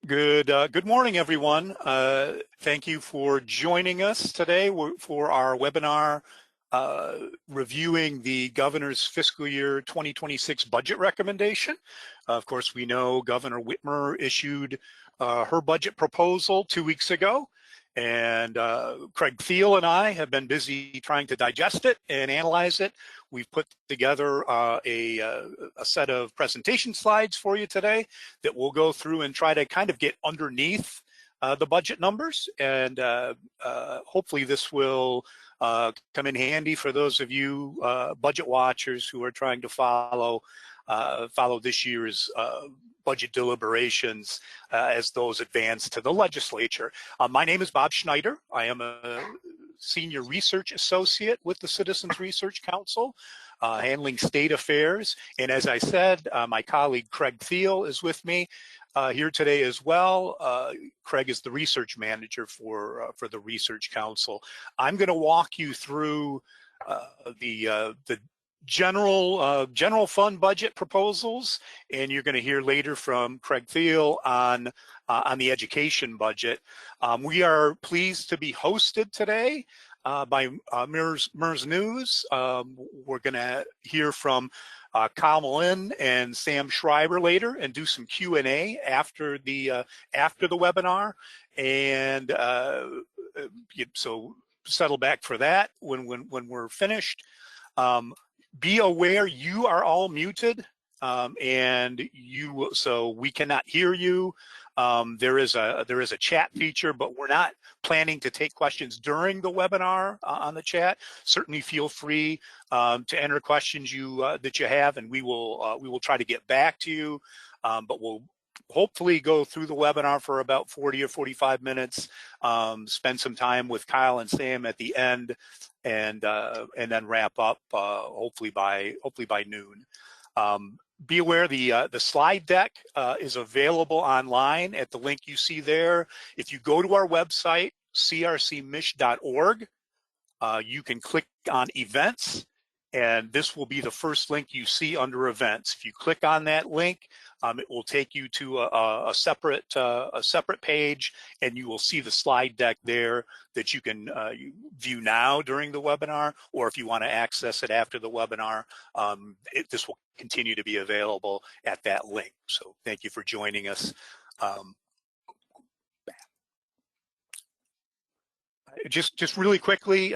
Good morning, everyone. Thank you for joining us today for our webinar reviewing the governor's fiscal year 2026 budget recommendation. Of course, we know Governor Whitmer issued her budget proposal 2 weeks ago, and Craig Thiel and I have been busy trying to digest it and analyze it. We've put together a set of presentation slides for you today that we'll go through and try to kind of get underneath the budget numbers, and hopefully this will come in handy for those of you budget watchers who are trying to follow this year's budget deliberations as those advance to the legislature. My name is Bob Schneider. I am a Senior Research Associate with the Citizens Research Council, handling state affairs. And as I said, my colleague Craig Thiel is with me here today as well. Craig is the research manager for the Research Council. I'm going to walk you through the general fund budget proposals, and you're going to hear later from Craig Thiel on the education budget. We are pleased to be hosted today by MERS News. We're going to hear from Kyle Malin and Sam Schreiber later, and do some Q&A after the webinar. And so settle back for that when we're finished. Be aware you are all muted, and so we cannot hear you. There is a chat feature, but we're not planning to take questions during the webinar on the chat. Certainly feel free to enter questions that you have, and we will try to get back to you. But we'll hopefully go through the webinar for about 40 or 45 minutes, spend some time with Kyle and Sam at the end, and then wrap up hopefully by noon. Be aware the slide deck is available online at the link you see there. If you go to our website, crcmich.org, you can click on events, and this will be the first link you see under events. If you click on that link, it will take you to a separate page, and you will see the slide deck there that you can view now during the webinar, or if you want to access it after the webinar, this will continue to be available at that link. So thank you for joining us. Just really quickly,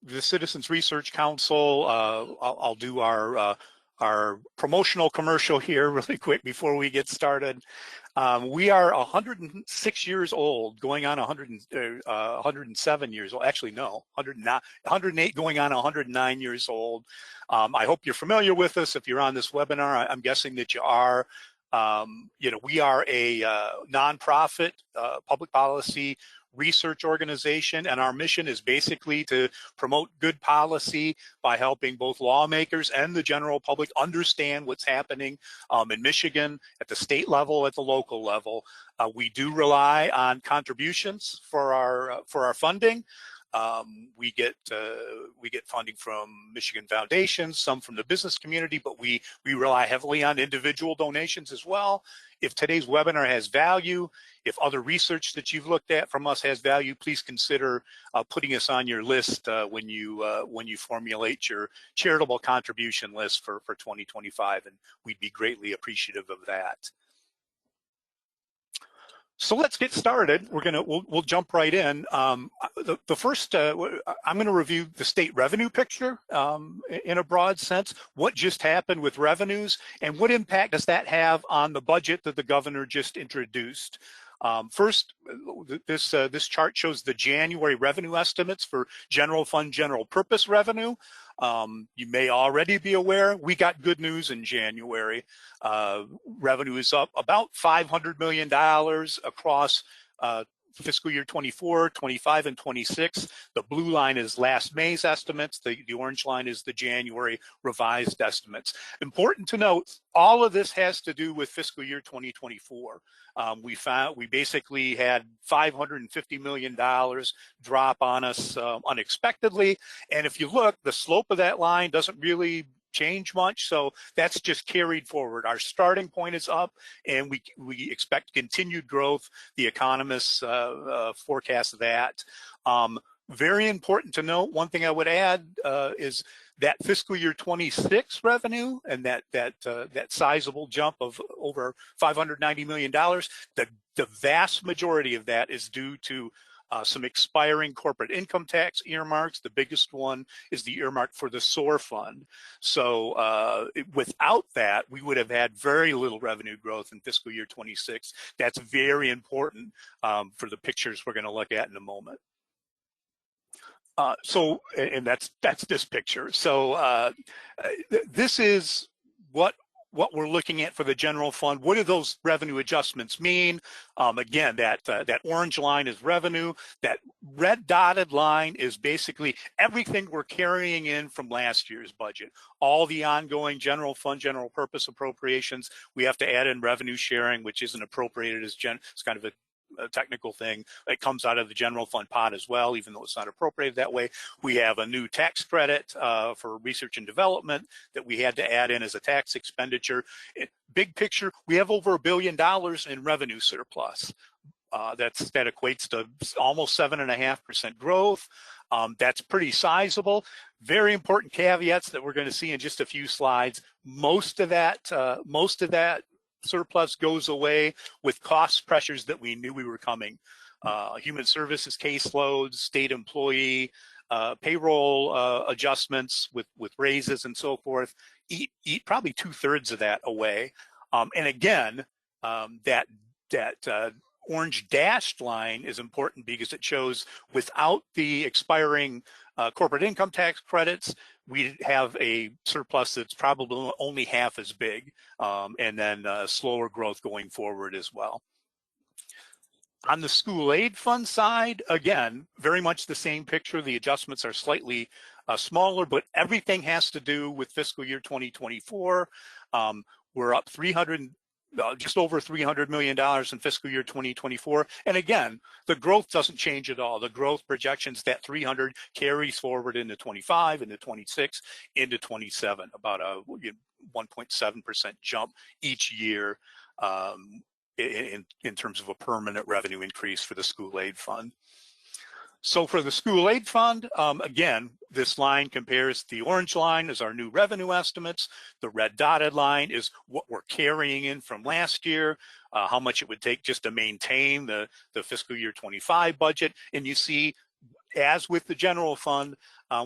the Citizens Research Council, I'll do our promotional commercial here really quick before we get started. We are 106 years old, going on 107 years old. Actually, no, 108 going on 109 years old. I hope you're familiar with us. If you're on this webinar, I'm guessing that you are. We are a nonprofit public policy research organization, and our mission is basically to promote good policy by helping both lawmakers and the general public understand what's happening in Michigan at the state level, at the local level. We do rely on contributions for our funding. We get funding from Michigan foundations, some from the business community, but we rely heavily on individual donations as well. If today's webinar has value, if other research that you've looked at from us has value, please consider putting us on your list when you formulate your charitable contribution list for 2025, and we'd be greatly appreciative of that. So let's get started. We'll jump right in. The first, I'm going to review the state revenue picture in a broad sense. What just happened with revenues, and what impact does that have on the budget that the governor just introduced? First, this chart shows the January revenue estimates for general fund, general purpose revenue. You may already be aware, we got good news in January. Revenue is up about $500 million across fiscal year 24, 25, and 26. The blue line is last May's estimates. The orange line is the January revised estimates. Important to note, all of this has to do with fiscal year 2024. We basically had $550 million drop on us unexpectedly. And if you look, the slope of that line doesn't really change much. So that's just carried forward. Our starting point is up, and we expect continued growth. The economists forecast that. Very important to note, one thing I would add is that fiscal year 26 revenue and that sizable jump of over $590 million, the vast majority of that is due to some expiring corporate income tax earmarks. The biggest one is the earmark for the SOAR fund. So without that, we would have had very little revenue growth in fiscal year 26. That's very important for the pictures we're going to look at in a moment. And that's this picture. So this is what we're looking at for the general fund. What do those revenue adjustments mean? Again, that orange line is revenue. That red dotted line is basically everything we're carrying in from last year's budget. All the ongoing general fund, general purpose appropriations. We have to add in revenue sharing, which isn't appropriated as it's kind of a technical thing. It comes out of the general fund pot as well, even though it's not appropriated that way. We have a new tax credit for research and development that we had to add in as a tax expenditure. Big picture, we have over $1 billion in revenue surplus. That equates to almost 7.5% growth. That's pretty sizable. Very important caveats that we're going to see in just a few slides. Most of that surplus goes away with cost pressures that we knew we were coming. Human services caseloads, state employee, payroll adjustments with raises and so forth, eat probably 2/3 of that away. And again, that orange dashed line is important because it shows without the expiring corporate income tax credits, we have a surplus that's probably only half as big, and then slower growth going forward as well. On the school aid fund side, again, very much the same picture. The adjustments are slightly smaller, but everything has to do with fiscal year 2024. We're up just over $300 million in fiscal year 2024. And again, the growth doesn't change at all. The growth projections, that 300 carries forward into 25, into 26, into 27, about a 1.7% jump each year in terms of a permanent revenue increase for the school aid fund. So for the school aid fund, again, this line compares the orange line as our new revenue estimates. The red dotted line is what we're carrying in from last year, how much it would take just to maintain the fiscal year 25 budget. And you see, as with the general fund,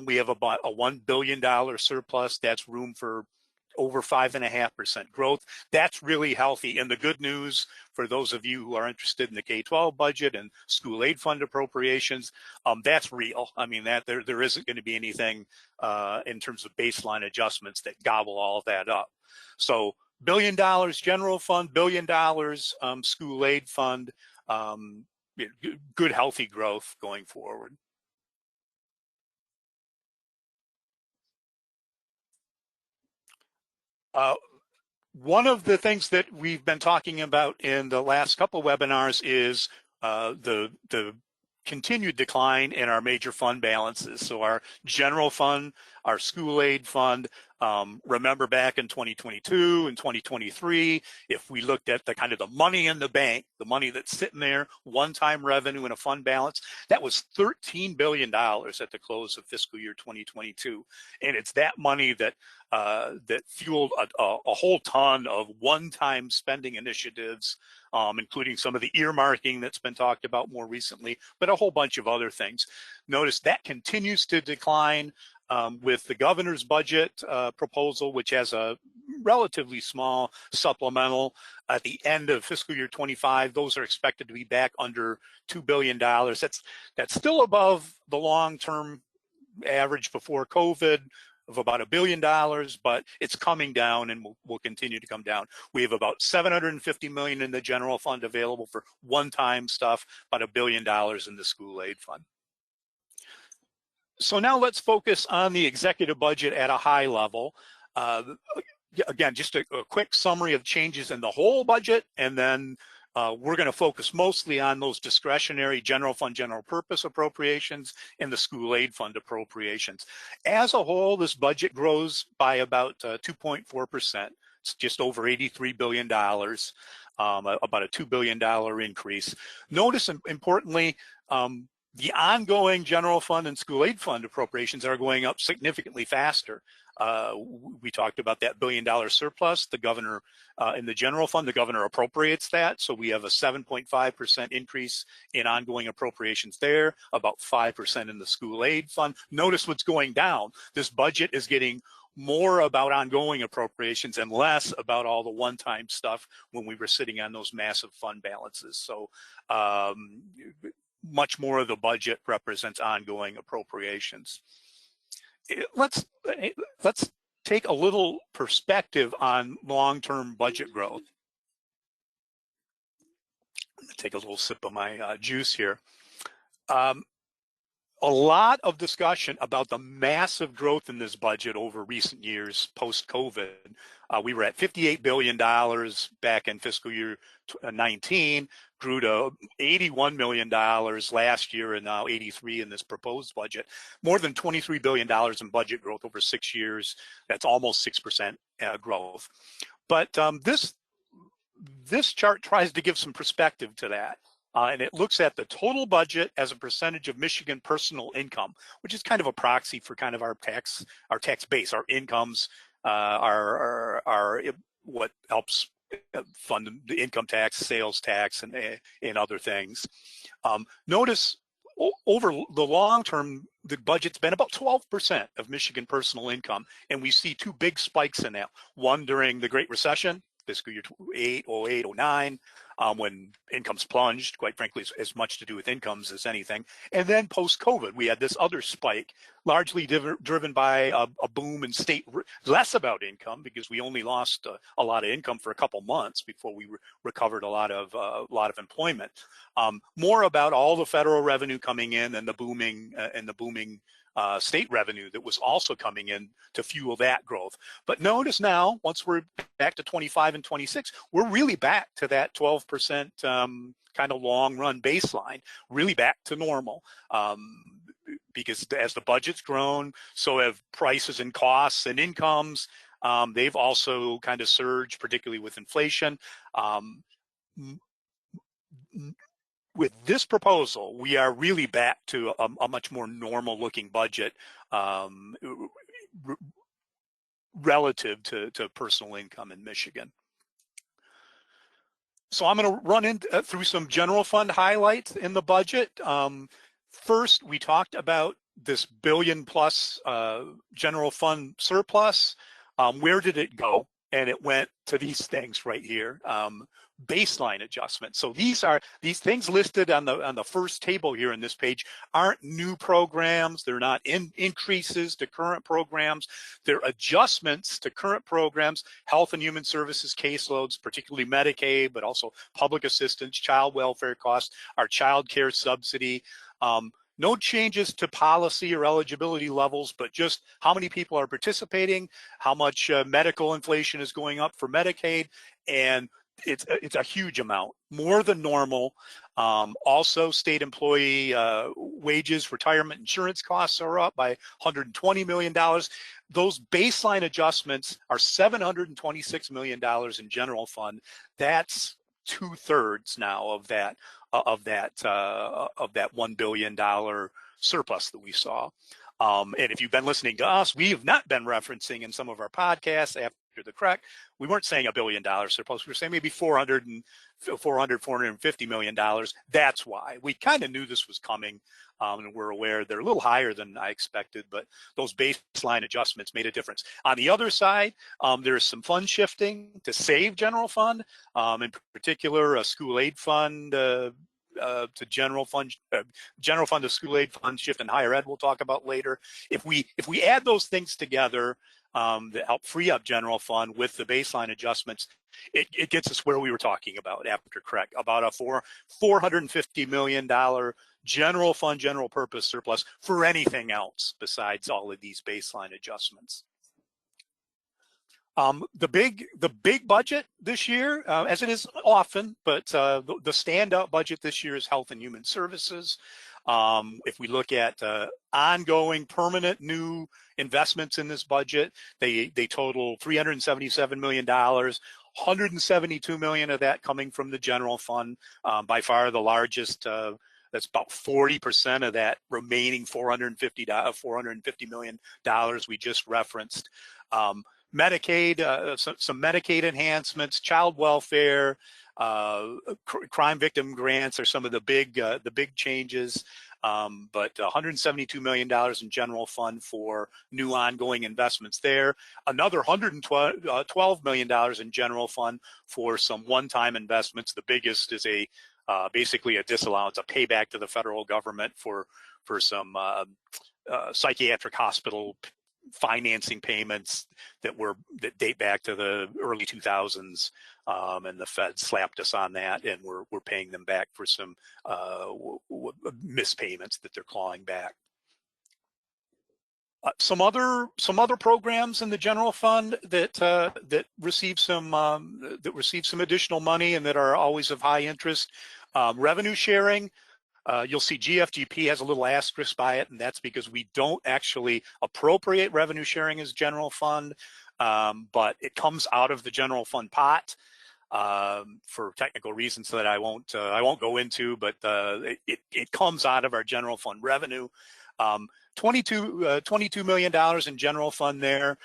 we have about a $1 billion surplus. That's room for over 5.5% growth. That's really healthy. And the good news for those of you who are interested in the K-12 budget and school aid fund appropriations, that's real. I mean, that there isn't going to be anything in terms of baseline adjustments that gobble all of that up. So $1 billion general fund, $1 billion school aid fund, good healthy growth going forward. One of the things that we've been talking about in the last couple webinars is the continued decline in our major fund balances. So our general fund, our school aid fund, remember back in 2022 and 2023, if we looked at the kind of the money in the bank, the money that's sitting there, one-time revenue in a fund balance, that was $13 billion at the close of fiscal year 2022. And it's that money that fueled a whole ton of one-time spending initiatives, including some of the earmarking that's been talked about more recently, but a whole bunch of other things. Notice that continues to decline with the governor's budget proposal, which has a relatively small supplemental at the end of fiscal year 25. Those are expected to be back under $2 billion. That's still above the long-term average before COVID of about $1 billion, but it's coming down and will continue to come down. We have about $750 million in the general fund available for one-time stuff, about $1 billion in the school aid fund. So now let's focus on the executive budget at a high level. Again, just a quick summary of changes in the whole budget, and then we're going to focus mostly on those discretionary general fund, general purpose appropriations and the school aid fund appropriations. As a whole, this budget grows by about 2.4%. It's just over $83 billion, about a $2 billion increase. Notice, importantly, the ongoing general fund and school aid fund appropriations are going up significantly faster. We talked about that $1 billion surplus. The governor, in the general fund, the governor appropriates that. So we have a 7.5% increase in ongoing appropriations there, about 5% in the school aid fund. Notice what's going down. This budget is getting more about ongoing appropriations and less about all the one-time stuff when we were sitting on those massive fund balances. So much more of the budget represents ongoing appropriations. Let's take a little perspective on long-term budget growth. Take a little sip of my juice here. A lot of discussion about the massive growth in this budget over recent years post-COVID. We were at $58 billion back in fiscal year 19, grew to $81 million last year, and now 83 in this proposed budget. More than $23 billion in budget growth over 6 years. That's almost 6% growth. But this chart tries to give some perspective to that. And it looks at the total budget as a percentage of Michigan personal income, which is kind of a proxy for kind of our tax base, our incomes, are what helps fund the income tax, sales tax, and other things. Notice over the long term, the budget's been about 12% of Michigan personal income, and we see two big spikes in that. One during the Great Recession, fiscal year 08, 09, when incomes plunged, quite frankly, as much to do with incomes as anything. And then post-COVID, we had this other spike, largely driven by a boom in state, less about income, because we only lost a lot of income for a couple months before we recovered a lot of employment. More about all the federal revenue coming in and the booming state revenue that was also coming in to fuel that growth. But notice now, once we're back to 25 and 26, we're really back to that 12% kind of long run baseline, really back to normal. Because as the budget's grown, so have prices and costs and incomes. They've also kind of surged, particularly with inflation. With this proposal, we are really back to a much more normal looking budget relative to personal income in Michigan. So I'm going to run through some general fund highlights in the budget. First, we talked about this $1 billion plus general fund surplus. Where did it go? And it went to these things right here. Baseline adjustments. So these things listed on the first table here in this page aren't new programs. They're not increases to current programs. They're adjustments to current programs, health and human services caseloads, particularly Medicaid, but also public assistance, child welfare costs, our child care subsidy. No changes to policy or eligibility levels, but just how many people are participating, how much medical inflation is going up for Medicaid, and it's a huge amount, more than normal. Also, state employee wages, retirement insurance costs are up by $120 million. Those baseline adjustments are $726 million in general fund. That's 2/3 now of that $1 billion surplus that we saw. And if you've been listening to us, we have not been referencing in some of our podcasts after the crack, we weren't saying $1 billion surplus. We were saying maybe $450 million. That's why. We kind of knew this was coming, and we're aware they're a little higher than I expected, but those baseline adjustments made a difference. On the other side, there's some fund shifting to save general fund, in particular a school aid fund, to general fund to school aid fund shift in higher ed we'll talk about later. If we add those things together that help free up general fund with the baseline adjustments, it gets us where we were talking about after correct, about a $450 million general fund general purpose surplus for anything else besides all of these baseline adjustments. The big budget this year, as it is often, but the standout budget this year is Health and Human Services. If we look at ongoing permanent new investments in this budget, they total $377 million. $172 million of that coming from the general fund, by far the largest. That's about 40% of that remaining $450 million we just referenced. Medicaid, some Medicaid enhancements, child welfare, crime victim grants are some of the big changes. But $172 million in general fund for new ongoing investments there. Another $112 million in general fund for some one-time investments. The biggest is basically a disallowance, a payback to the federal government for some psychiatric hospital financing payments that date back to the early 2000s, and the Fed slapped us on that, and we're paying them back for some missed payments that they're clawing back. Some other programs in the general fund that receive some additional money and that are always of high interest. Revenue sharing. You'll see GFGP has a little asterisk by it, and that's because we don't actually appropriate revenue sharing as general fund, but it comes out of the general fund pot for technical reasons that I won't go into, but it comes out of our general fund revenue. $22 million in general fund there.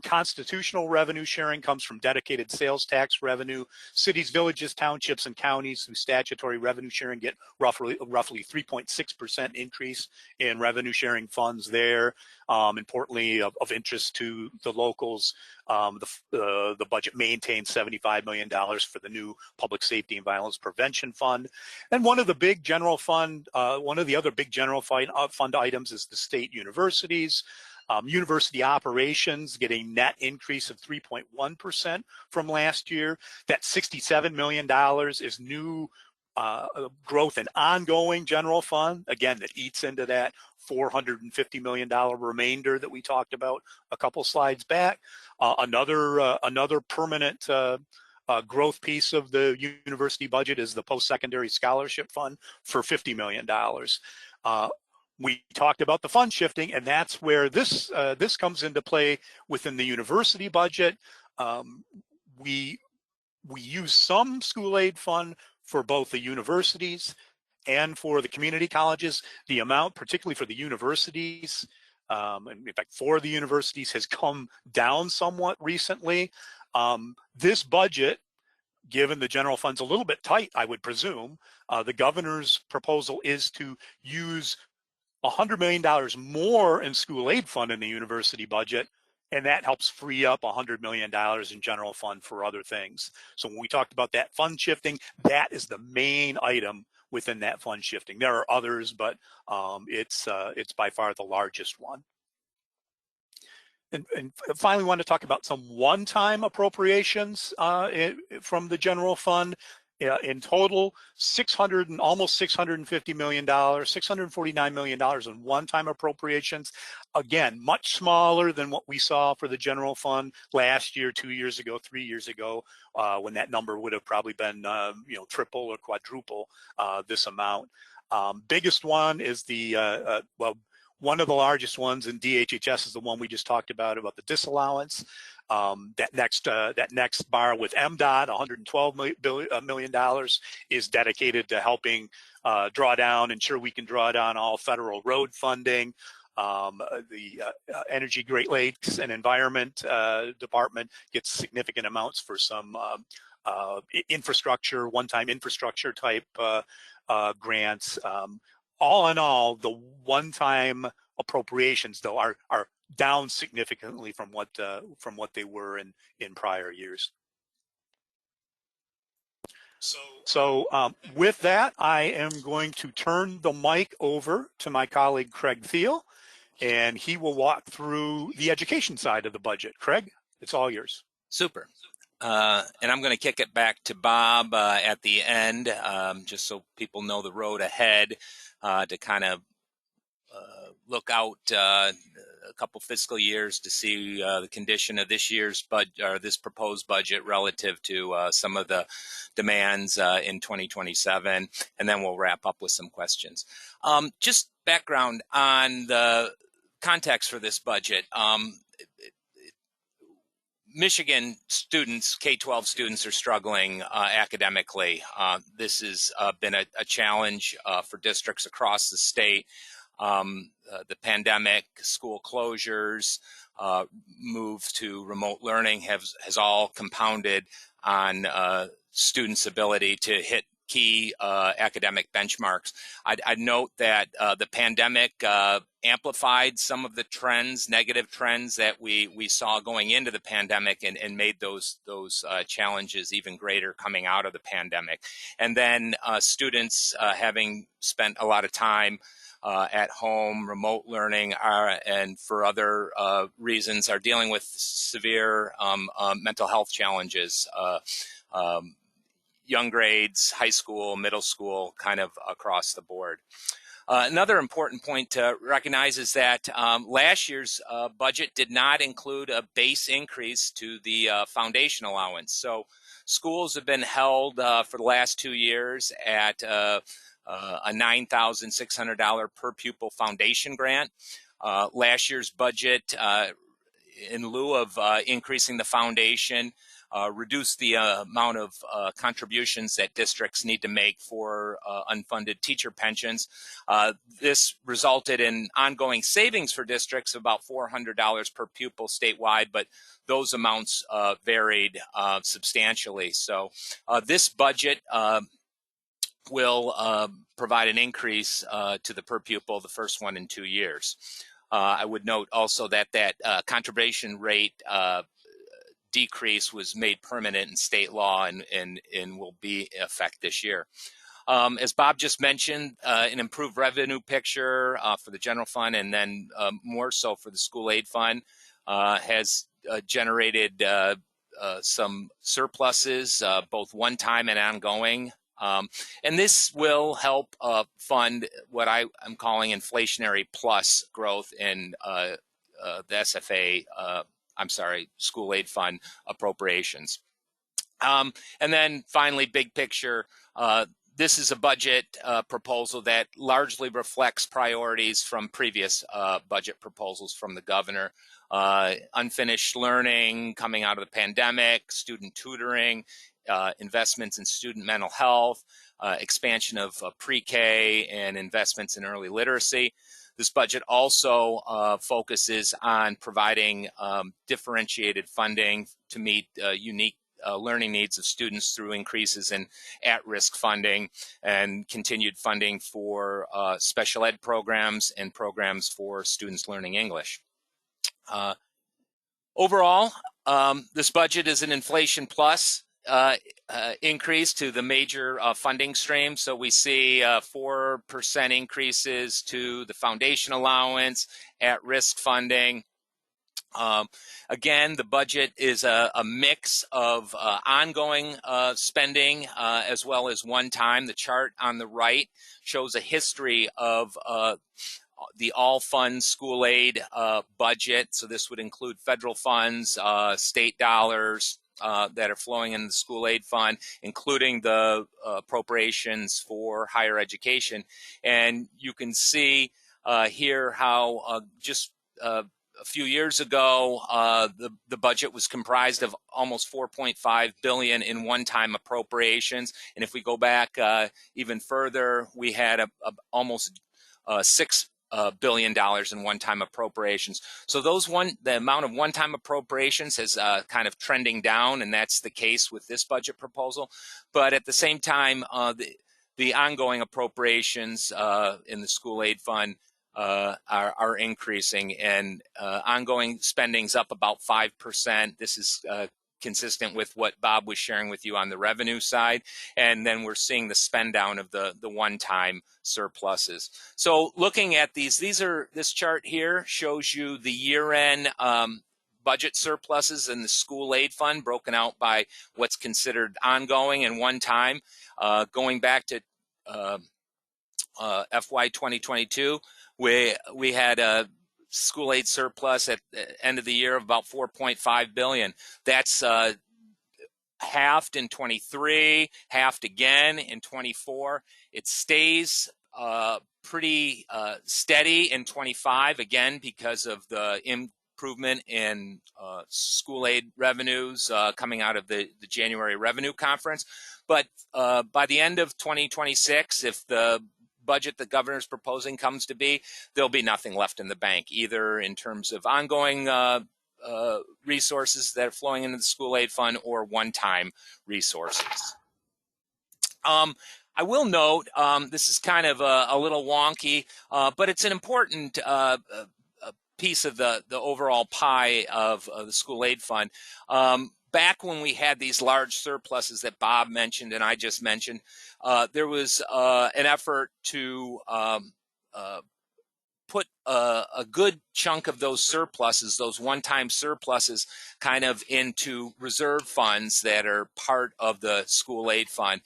Constitutional revenue sharing comes from dedicated sales tax revenue. Cities, villages, townships, and counties whose statutory revenue sharing get roughly 3.6% increase in revenue sharing funds there. Importantly, of interest to the locals, the budget maintains $75 million for the new Public Safety and Violence Prevention Fund. And one of the other big general fund items is the state universities. University operations get a net increase of 3.1% from last year. That $67 million is new growth and ongoing general fund, again, that eats into that $450 million remainder that we talked about a couple slides back. Another permanent growth piece of the university budget is the post-secondary scholarship fund for $50 million. We talked about the fund shifting, and that's where this comes into play within the university budget. We use some school aid fund for both the universities and for the community colleges. The amount, particularly for the universities, and in fact for the universities, has come down somewhat recently. This budget, given the general fund's a little bit tight, I would presume, the governor's proposal is to use $100 million more in school aid fund in the university budget, and that helps free up $100 million in general fund for other things. So when we talked about that fund shifting, that is the main item within that fund shifting. There are others, but it's by far the largest one. And finally, we want to talk about some one-time appropriations from the general fund. In total, almost $650 million, $649 million in one-time appropriations. Again, much smaller than what we saw for the general fund last year, 2 years ago, 3 years ago, when that number would have probably been triple or quadruple this amount. Biggest one is one of the largest ones in DHHS is the one we just talked about the disallowance. That next bar with MDOT, $112 million, is dedicated to helping ensure we can draw down all federal road funding. The Energy, Great Lakes, and Environment Department gets significant amounts for some one-time infrastructure type grants. All in all, the one-time appropriations, though, are down significantly from what they were in prior years. So with that, I am going to turn the mic over to my colleague Craig Thiel, and he will walk through the education side of the budget. Craig, it's all yours. Super. And I'm going to kick it back to Bob at the end, just so people know the road ahead, to kind of look out a couple fiscal years to see the condition of this year's budget or this proposed budget relative to some of the demands in 2027, and then we'll wrap up with some questions. Just background on the context for this budget. Michigan students, K-12 students, are struggling academically. This has been a challenge for districts across the state. The pandemic, school closures, move to remote learning has all compounded on students' ability to hit key academic benchmarks. I'd note that the pandemic amplified some of the trends, negative trends that we saw going into the pandemic, and made those challenges even greater coming out of the pandemic. And then students having spent a lot of time at home, remote learning, and for other reasons are dealing with severe mental health challenges. Young grades, high school, middle school, kind of across the board. Another important point to recognize is that last year's budget did not include a base increase to the foundation allowance. So schools have been held for the last 2 years at a $9,600 per pupil foundation grant. Last year's budget, in lieu of increasing the foundation, reduce the amount of contributions that districts need to make for unfunded teacher pensions. This resulted in ongoing savings for districts of about $400 per pupil statewide, but those amounts varied substantially. So this budget will provide an increase to the per pupil, the first one in 2 years. I would note also that contribution rate decrease was made permanent in state law and will be in effect this year. As Bob just mentioned, an improved revenue picture for the general fund, and then more so for the school aid fund, has generated some surpluses, both one-time and ongoing. And this will help fund what I'm calling inflationary plus growth in the SFA, school aid fund appropriations. And then finally, big picture, this is a budget proposal that largely reflects priorities from previous budget proposals from the governor. Unfinished learning coming out of the pandemic, student tutoring, investments in student mental health, expansion of pre-K, and investments in early literacy. This budget also focuses on providing differentiated funding to meet unique learning needs of students through increases in at-risk funding and continued funding for special ed programs and programs for students learning English. Overall, this budget is an inflation plus increase to the major funding streams. So we see 4% increases to the foundation allowance, at-risk funding. Again, the budget is a mix of ongoing spending as well as one-time. The chart on the right shows a history of the all-funds school aid budget. So this would include federal funds, state dollars that are flowing in the school aid fund, including the appropriations for higher education. And you can see here how just a few years ago, the budget was comprised of almost $4.5 billion in one-time appropriations. And if we go back even further, we had almost $6 billion in one-time appropriations. So the amount of one-time appropriations has kind of trending down, and that's the case with this budget proposal. But at the same time, the ongoing appropriations in the school aid fund are increasing, and ongoing spending's up about 5%. This is consistent with what Bob was sharing with you on the revenue side. And then we're seeing the spend down of the one-time surpluses. So looking at this chart here shows you the year-end budget surpluses in the school aid fund broken out by what's considered ongoing and one-time. Going back to FY 2022, We had a school aid surplus at the end of the year of about $4.5 billion. That's halved in 23, halved again in 24. It stays pretty steady in 25, again, because of the improvement in school aid revenues coming out of the January revenue conference. But by the end of 2026, if the budget the governor's proposing comes to be, there'll be nothing left in the bank, either in terms of ongoing resources that are flowing into the school aid fund or one-time resources. I will note, this is kind of a little wonky, but it's an important piece of the overall pie of the school aid fund. Back when we had these large surpluses that Bob mentioned and I just mentioned, there was an effort to put a good chunk of those surpluses, those one-time surpluses, kind of into reserve funds that are part of the school aid fund,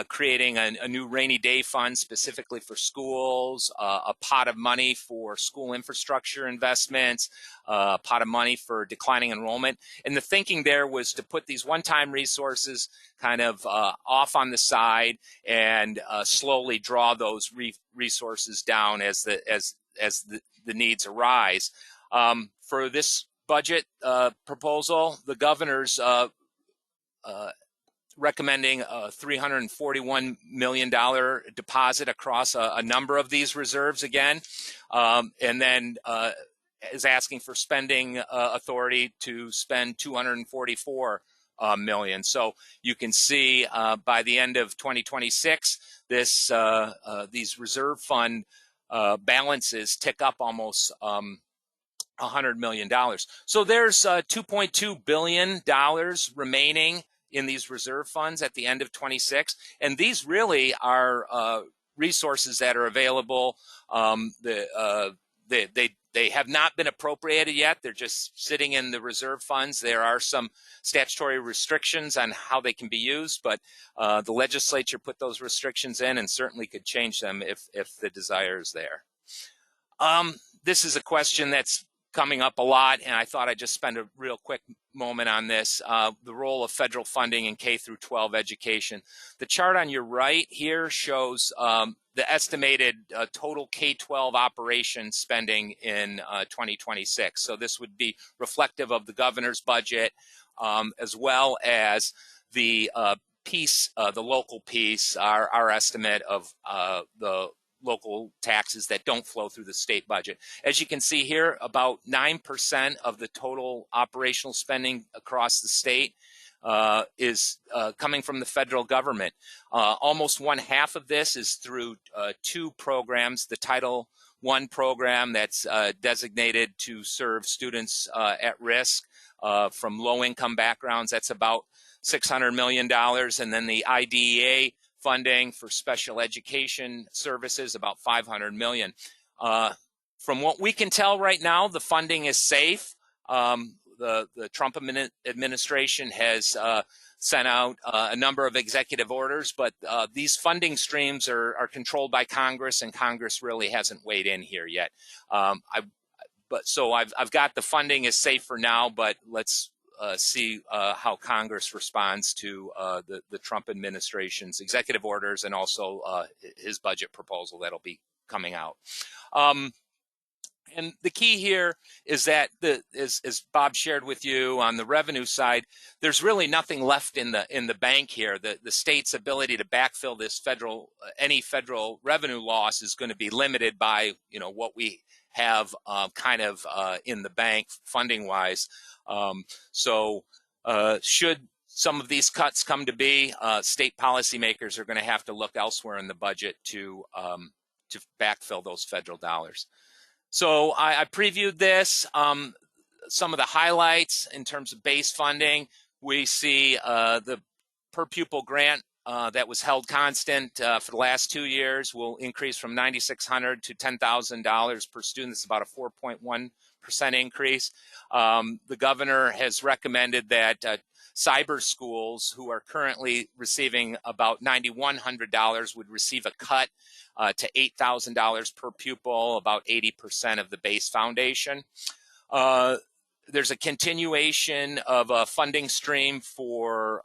creating a new rainy day fund specifically for schools, a pot of money for school infrastructure investments, a pot of money for declining enrollment. And the thinking there was to put these one-time resources kind of off on the side and slowly draw those resources down as the needs arise. For this budget proposal, the governor's recommending a $341 million deposit across a number of these reserves again, and then is asking for spending authority to spend $244 million. So you can see by the end of 2026, these reserve fund balances tick up almost $100 million. So there's $2.2 billion remaining in these reserve funds at the end of 26. And these really are resources that are available. They have not been appropriated yet. They're just sitting in the reserve funds. There are some statutory restrictions on how they can be used, but the legislature put those restrictions in and certainly could change them if the desire is there. This is a question that's coming up a lot, and I thought I'd just spend a real quick moment on this, the role of federal funding in K through 12 education. The chart on your right here shows the estimated total K-12 operation spending in 2026. So this would be reflective of the governor's budget, as well as the piece, the local piece, our estimate of the local taxes that don't flow through the state budget. As you can see here, about 9% of the total operational spending across the state is coming from the federal government. Almost one half of this is through two programs, the Title I program that's designated to serve students at risk from low-income backgrounds. That's about $600 million. And then the IDEA funding for special education services, about $500 million. From what we can tell right now, the funding is safe. The Trump administration has sent out a number of executive orders, but these funding streams are controlled by Congress, and Congress really hasn't weighed in here yet. So I've got the funding is safe for now, but let's see how Congress responds to the Trump administration's executive orders and also his budget proposal that'll be coming out. And the key here is that, as Bob shared with you on the revenue side, there's really nothing left in the bank here. The state's ability to backfill this any federal revenue loss is going to be limited by what we have kind of in the bank funding wise. So should some of these cuts come to be, state policymakers are going to have to look elsewhere in the budget to backfill those federal dollars. So I previewed this. Some of the highlights in terms of base funding, we see the per pupil grant that was held constant for the last 2 years will increase from $9,600 to $10,000 per student. It's about a 4.1% increase. The governor has recommended that cyber schools who are currently receiving about $9,100 would receive a cut to $8,000 per pupil, about 80% of the base foundation. There's a continuation of a funding stream for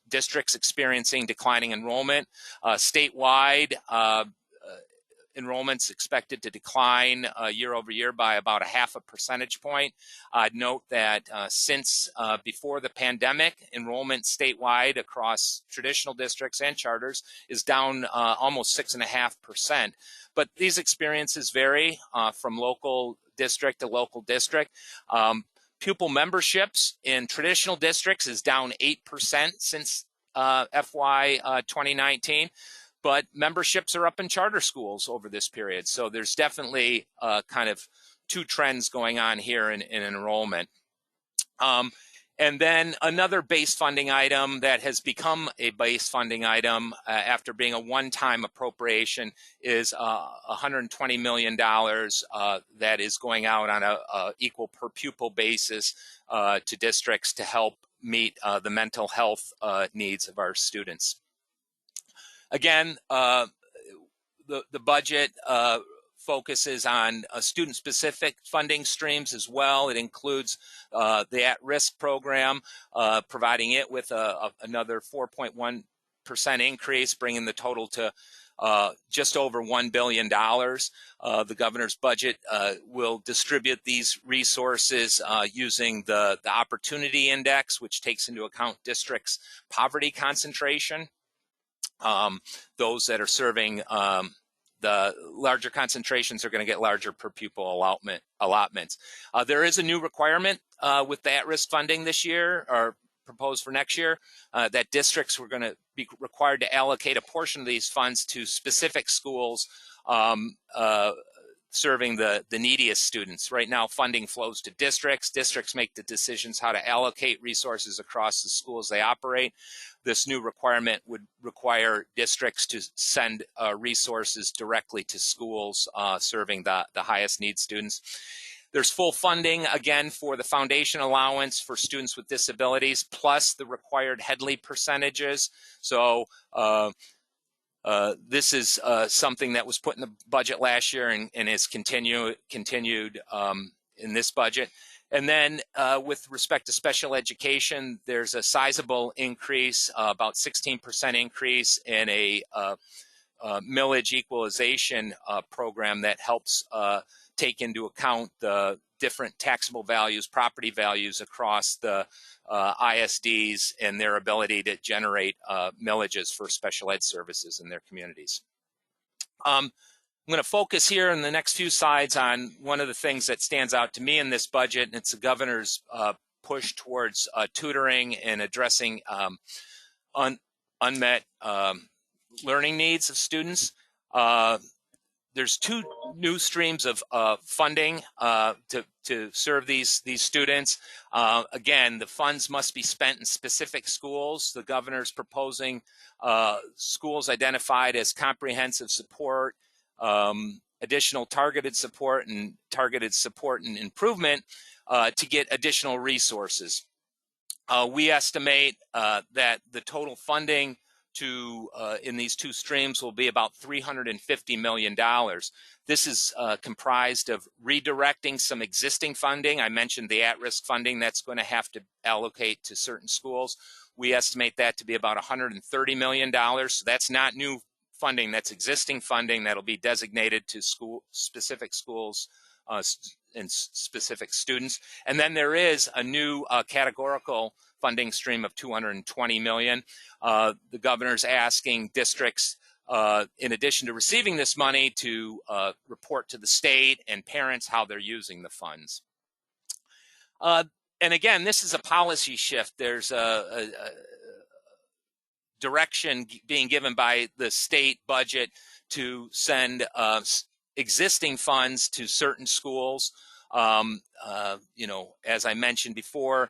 districts experiencing declining enrollment. Statewide, enrollment's expected to decline year over year by about a 0.5 percentage point. I'd note that since before the pandemic, enrollment statewide across traditional districts and charters is down almost 6.5%. But these experiences vary from local district to local district. Pupil memberships in traditional districts is down 8% since FY 2019. But memberships are up in charter schools over this period. So there's definitely kind of two trends going on here in enrollment. And then another base funding item that has become a base funding item after being a one-time appropriation is $120 million that is going out on a equal per pupil basis to districts to help meet the mental health needs of our students. Again, the budget focuses on student-specific funding streams as well. It includes the at-risk program, providing it with another 4.1% increase, bringing the total to just over $1 billion. The governor's budget will distribute these resources using the Opportunity Index, which takes into account districts' poverty concentration. Those that are serving the larger concentrations are going to get larger per pupil allotments. There is a new requirement with the at-risk funding this year, or proposed for next year, that districts were going to be required to allocate a portion of these funds to specific schools serving the neediest students. Right now, funding flows to districts. Districts make the decisions how to allocate resources across the schools they operate. This new requirement would require districts to send resources directly to schools serving the highest need students. There's full funding, again, for the foundation allowance for students with disabilities, plus the required Headley percentages. So this is something that was put in the budget last year and is continued in this budget. And then with respect to special education, there's a sizable increase, about 16% increase in a millage equalization program that helps take into account the different taxable values, property values across the ISDs and their ability to generate millages for special ed services in their communities. I'm going to focus here in the next few slides on one of the things that stands out to me in this budget, and it's the governor's push towards tutoring and addressing unmet learning needs of students. There's two new streams of funding to serve these students. Again, the funds must be spent in specific schools. The governor's proposing schools identified as comprehensive support, additional targeted support and improvement to get additional resources. We estimate that the total funding in these two streams will be about $350 million. This is comprised of redirecting some existing funding. I mentioned the at-risk funding that's going to have to allocate to certain schools. We estimate that to be about $130 million. So that's not new funding, that's existing funding that'll be designated to specific schools and specific students. And then there is a new categorical funding stream of $220 million. The governor's asking districts, in addition to receiving this money, to report to the state and parents how they're using the funds. And again, this is a policy shift. There's a direction being given by the state budget to send existing funds to certain schools. You know, as I mentioned before,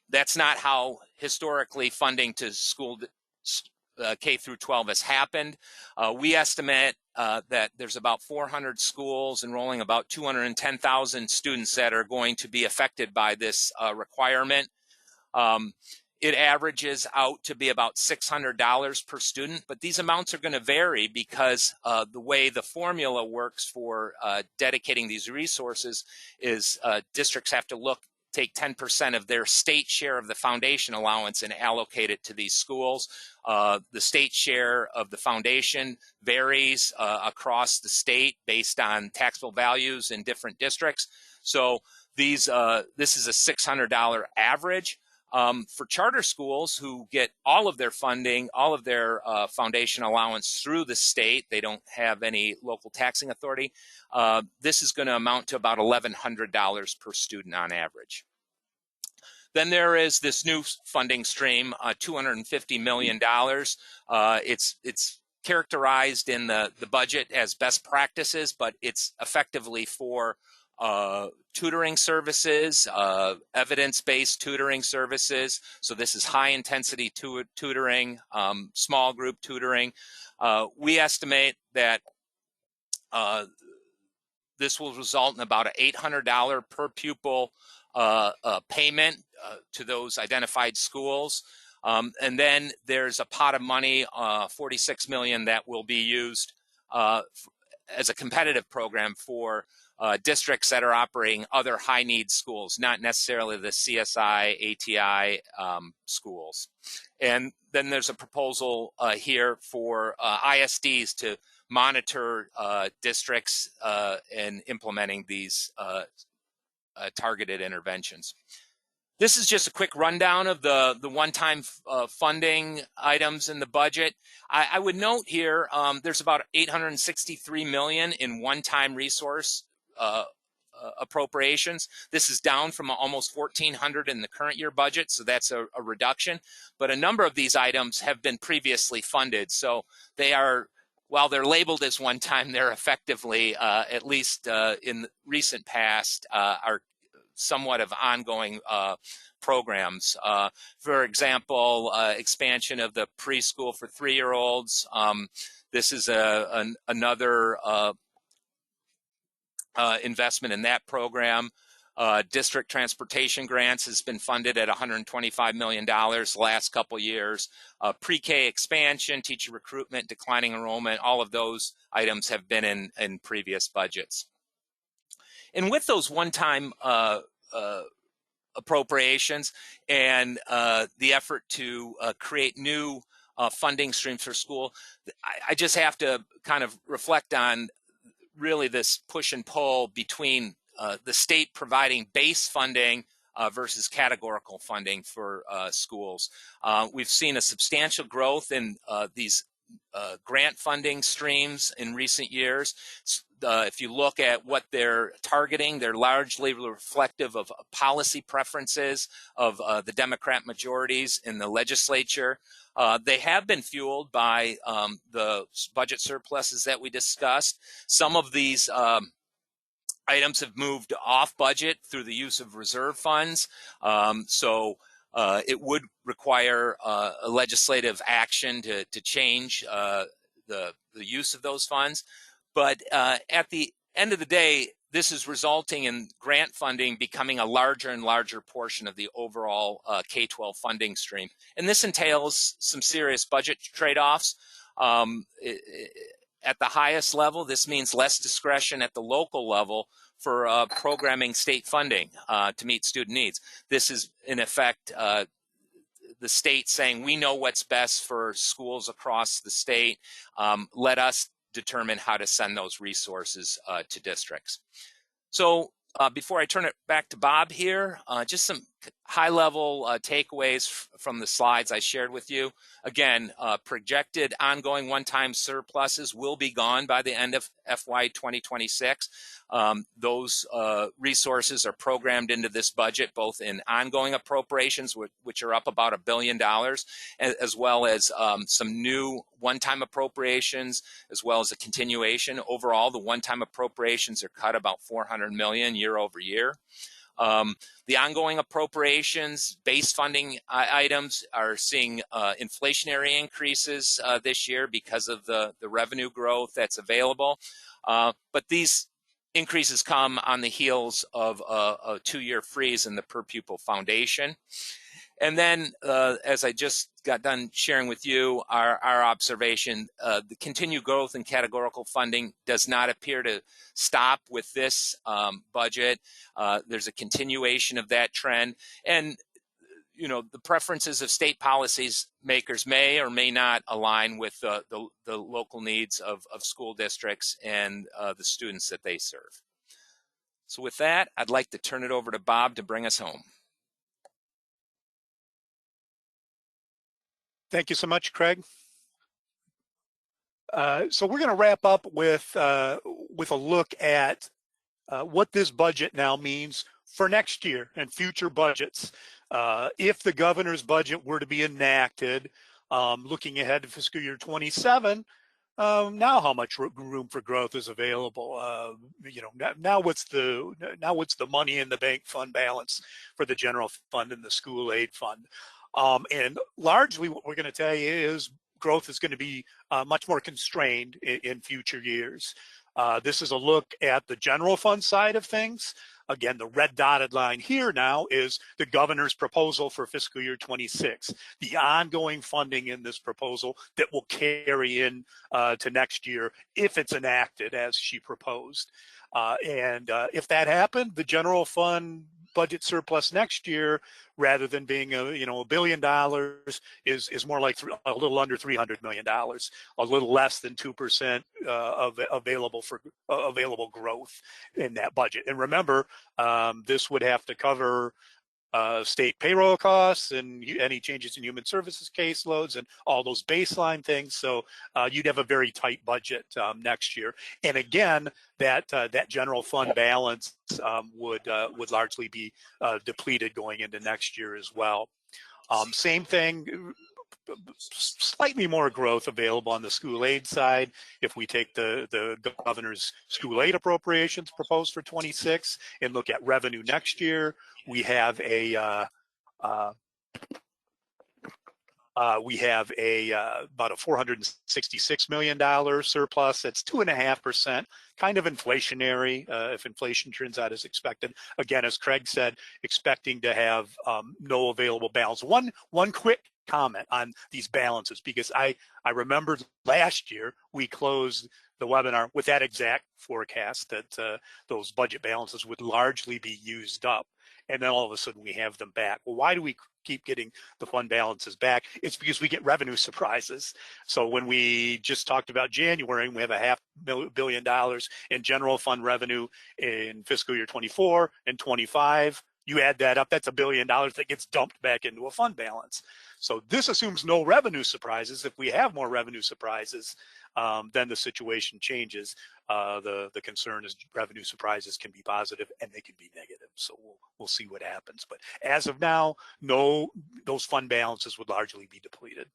that's not how historically funding to school K through 12 has happened. We estimate that there's about 400 schools enrolling about 210,000 students that are going to be affected by this requirement. It averages out to be about $600 per student, but these amounts are going to vary because the way the formula works for dedicating these resources is districts have to take 10% of their state share of the foundation allowance and allocate it to these schools. The state share of the foundation varies across the state based on taxable values in different districts. So this is a $600 average. For charter schools who get all of their funding, all of their foundation allowance through the state, they don't have any local taxing authority, this is going to amount to about $1,100 per student on average. Then there is this new funding stream, $250 million. It's characterized in the budget as best practices, but it's effectively for tutoring services, evidence-based tutoring services. So this is high-intensity tutoring, small group tutoring. We estimate that this will result in about an $800 per pupil payment to those identified schools. And then there's a pot of money, $46 million, that will be used as a competitive program for districts that are operating other high need schools, not necessarily the CSI, ATI schools. And then there's a proposal here for ISDs to monitor districts in implementing these targeted interventions. This is just a quick rundown of the one-time funding items in the budget. I would note here there's about $863 million in one-time resource appropriations. This is down from almost $1,400 in the current year budget, so that's a reduction. But a number of these items have been previously funded, so they are, while they're labeled as one-time, they're effectively, at least in the recent past, are somewhat of ongoing programs. For example, expansion of the preschool for 3-year-olds. This is another investment in that program. District transportation grants has been funded at $125 million last couple years. Pre-K expansion, teacher recruitment, declining enrollment, all of those items have been in previous budgets. And with those one-time appropriations and the effort to create new funding streams for school, I just have to kind of reflect on really this push and pull between the state providing base funding versus categorical funding for schools. We've seen a substantial growth in these grant funding streams in recent years. If you look at what they're targeting, they're largely reflective of policy preferences of the Democrat majorities in the legislature. They have been fueled by the budget surpluses that we discussed. Some of these items have moved off budget through the use of reserve funds. So it would require a legislative action to change the use of those funds. But at the end of the day, this is resulting in grant funding becoming a larger and larger portion of the overall K-12 funding stream. And this entails some serious budget trade-offs. At the highest level, this means less discretion at the local level for programming state funding to meet student needs. This is, in effect, the state saying, we know what's best for schools across the state. Let us determine how to send those resources to districts. So before I turn it back to Bob here, just some high-level takeaways from the slides I shared with you. Again, projected ongoing one-time surpluses will be gone by the end of FY2026. Those resources are programmed into this budget, both in ongoing appropriations, which are up about $1 billion, as well as some new one-time appropriations, as well as a continuation. Overall, the one-time appropriations are cut about $400 million year over year. The ongoing appropriations, base funding items are seeing inflationary increases this year because of the revenue growth that's available. But these increases come on the heels of a 2-year freeze in the per pupil foundation. And then, as I just got done sharing with you, our observation, the continued growth in categorical funding does not appear to stop with this budget. There's a continuation of that trend. And the preferences of state policies makers may or may not align with the local needs of school districts and the students that they serve. So with that, I'd like to turn it over to Bob to bring us home. Thank you so much, Craig. So we're going to wrap up with a look at what this budget now means for next year and future budgets. If the governor's budget were to be enacted, looking ahead to fiscal year 27, now how much room for growth is available? Now what's the money in the bank fund balance for the general fund and the school aid fund? And largely what we're going to tell you is growth is going to be much more constrained in future years. This is a look at the general fund side of things. Again, the red dotted line here now is the governor's proposal for fiscal year 26, the ongoing funding in this proposal that will carry in to next year if it's enacted as she proposed. And if that happened, the general fund budget surplus next year, rather than being $1 billion, is more like a little under $300 million, a little less than 2% of available growth in that budget. And remember, this would have to cover state payroll costs and any changes in human services caseloads and all those baseline things. So you'd have a very tight budget next year. And again, that general fund balance would largely be depleted going into next year as well. Same thing, slightly more growth available on the school aid side. If we take the governor's school aid appropriations proposed for 26 and look at revenue next year, we have about a $466 million surplus. That's 2.5%, kind of inflationary if inflation turns out as expected. Again, as Craig said, expecting to have no available balance. One quick comment on these balances, because I remembered last year we closed the webinar with that exact forecast that those budget balances would largely be used up. And then all of a sudden we have them back. Well, why do we keep getting the fund balances back? It's because we get revenue surprises. So when we just talked about January, and we have a $500 million in general fund revenue in fiscal year 24 and 25, you add that up, that's $1 billion that gets dumped back into a fund balance. So this assumes no revenue surprises. If we have more revenue surprises, then the situation changes. The concern is revenue surprises can be positive and they can be negative. So we'll see what happens. But as of now, no, those fund balances would largely be depleted.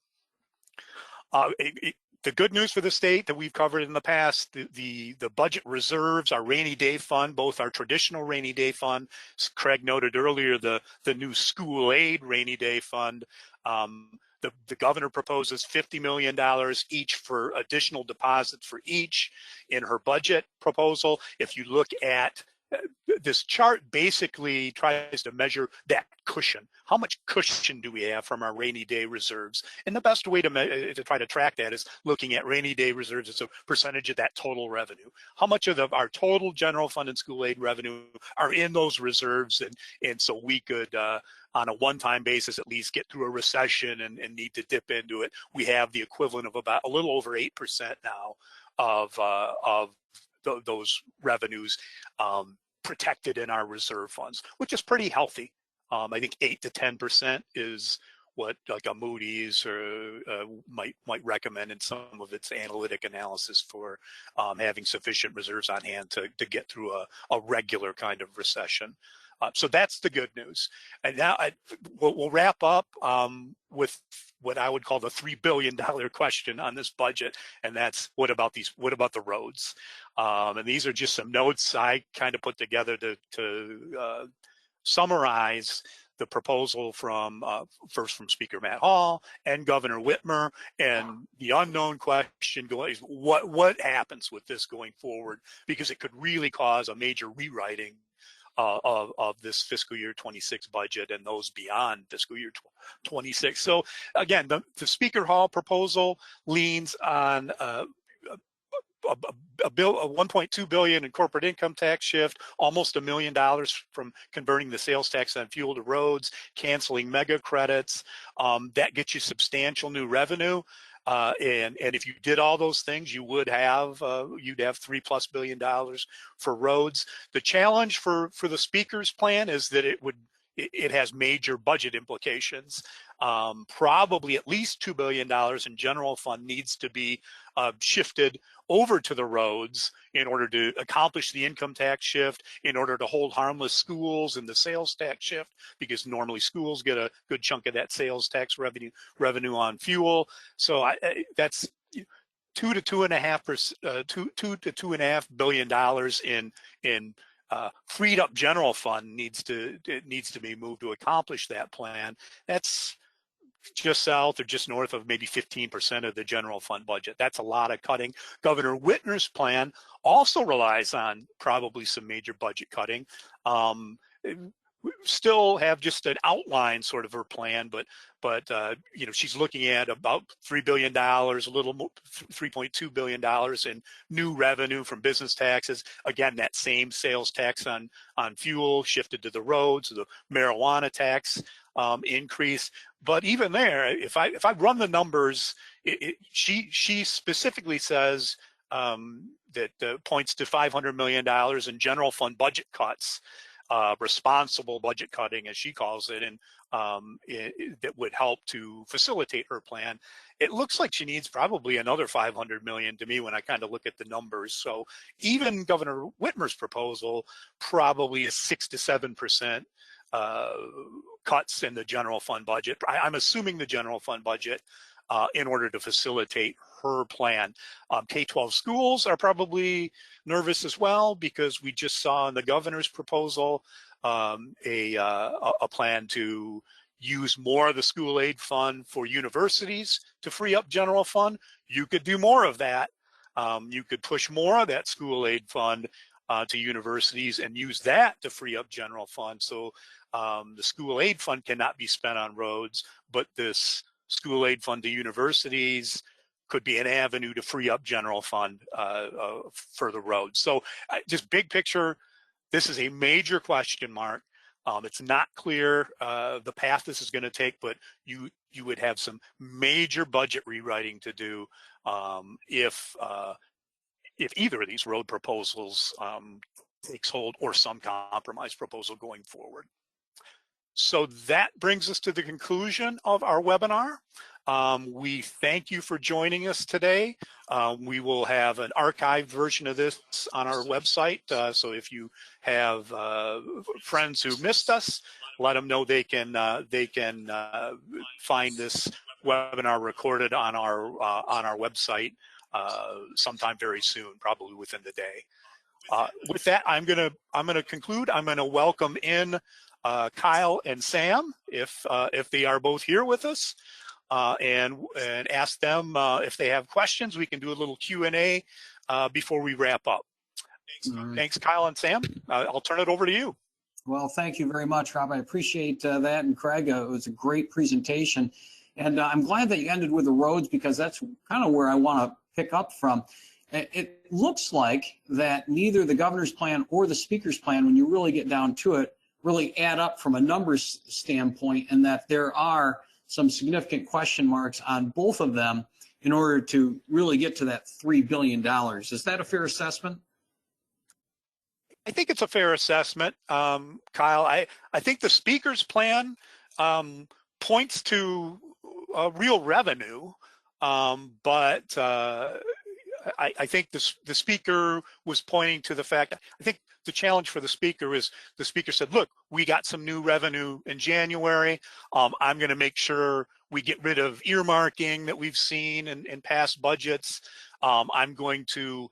The good news for the state that we've covered in the past, the budget reserves, our rainy day fund, both our traditional rainy day fund, Craig noted earlier, the new school aid rainy day fund. The governor proposes $50 million each for additional deposits for each in her budget proposal. If you look at this chart, basically tries to measure that cushion. How much cushion do we have from our rainy day reserves? And the best way to try to track that is looking at rainy day reserves as a percentage of that total revenue. How much of our total general fund and school aid revenue are in those reserves? And so we could, on a one-time basis, at least get through a recession and need to dip into it. We have the equivalent of about a little over 8% now of those revenues protected in our reserve funds, which is pretty healthy. I think 8 to 10% is what like a Moody's or might recommend in some of its analytic analysis for having sufficient reserves on hand to get through a regular kind of recession. So that's the good news. And now we'll wrap up with what I would call the $3 billion question on this budget, and that's what about the roads? And these are just some notes I kind of put together to summarize the proposal from first from Speaker Matt Hall and Governor Whitmer, and the unknown question is what happens with this going forward, because it could really cause a major rewriting of this fiscal year 26 budget and those beyond fiscal year 26. So again, the Speaker Hall proposal leans on a 1.2 billion in corporate income tax shift, almost $1 million from converting the sales tax on fuel to roads, canceling mega credits. That gets you substantial new revenue. And if you did all those things, you would have you'd have $3+ billion for roads. The challenge for the speaker's plan is that it has major budget implications. Probably at least $2 billion in general fund needs to be shifted over to the roads in order to accomplish the income tax shift, in order to hold harmless schools and the sales tax shift, because normally schools get a good chunk of that sales tax revenue on fuel. So that's $2 to $2.5 billion in freed up general fund needs to be moved to accomplish that plan. That's just south or just north of maybe 15% of the general fund budget. That's a lot of cutting. Governor Whitmer's plan also relies on probably some major budget cutting. We still have just an outline sort of her plan, but you know, she's looking at about $3 billion, a little more, $3.2 billion in new revenue from business taxes. Again, that same sales tax on fuel shifted to the roads, the marijuana tax increase. But even there, if I run the numbers, she specifically says that points to $500 million in general fund budget cuts. Responsible budget cutting, as she calls it, and that would help to facilitate her plan. It looks like she needs probably another $500 million to me when I kind of look at the numbers. So even Governor Whitmer's proposal probably is 6 to 7% cuts in the general fund budget. I'm assuming the general fund budget in order to facilitate her plan. K-12 schools are probably nervous as well, because we just saw in the governor's proposal a plan to use more of the school aid fund for universities to free up general fund. You could do more of that. You could push more of that school aid fund to universities and use that to free up general fund. So the school aid fund cannot be spent on roads, but this school aid fund to universities could be an avenue to free up general fund for the roads. So just big picture, this is a major question mark. It's not clear the path this is going to take, but you would have some major budget rewriting to do if either of these road proposals takes hold, or some compromise proposal going forward. So that brings us to the conclusion of our webinar. We thank you for joining us today. We will have an archived version of this on our website. So if you have friends who missed us, let them know they can find this webinar recorded on our website sometime very soon, probably within the day. With that, I'm gonna conclude. I'm gonna welcome in Kyle and Sam, if they are both here with us, and ask them if they have questions. We can do a little Q&A before we wrap up. Thanks, Kyle and Sam. I'll turn it over to you. Well, thank you very much, Rob. I appreciate that. And Craig, it was a great presentation. And I'm glad that you ended with the roads, because that's kind of where I want to pick up from. It looks like that neither the governor's plan or the speaker's plan, when you really get down to it, really add up from a numbers standpoint, and that there are some significant question marks on both of them in order to really get to that $3 billion. Is that a fair assessment? I think it's a fair assessment, Kyle. I think the speaker's plan points to real revenue, but I think the speaker was pointing to the fact, I think the challenge for the speaker is, the speaker said, look, we got some new revenue in January. I'm going to make sure we get rid of earmarking that we've seen in past budgets. I'm going to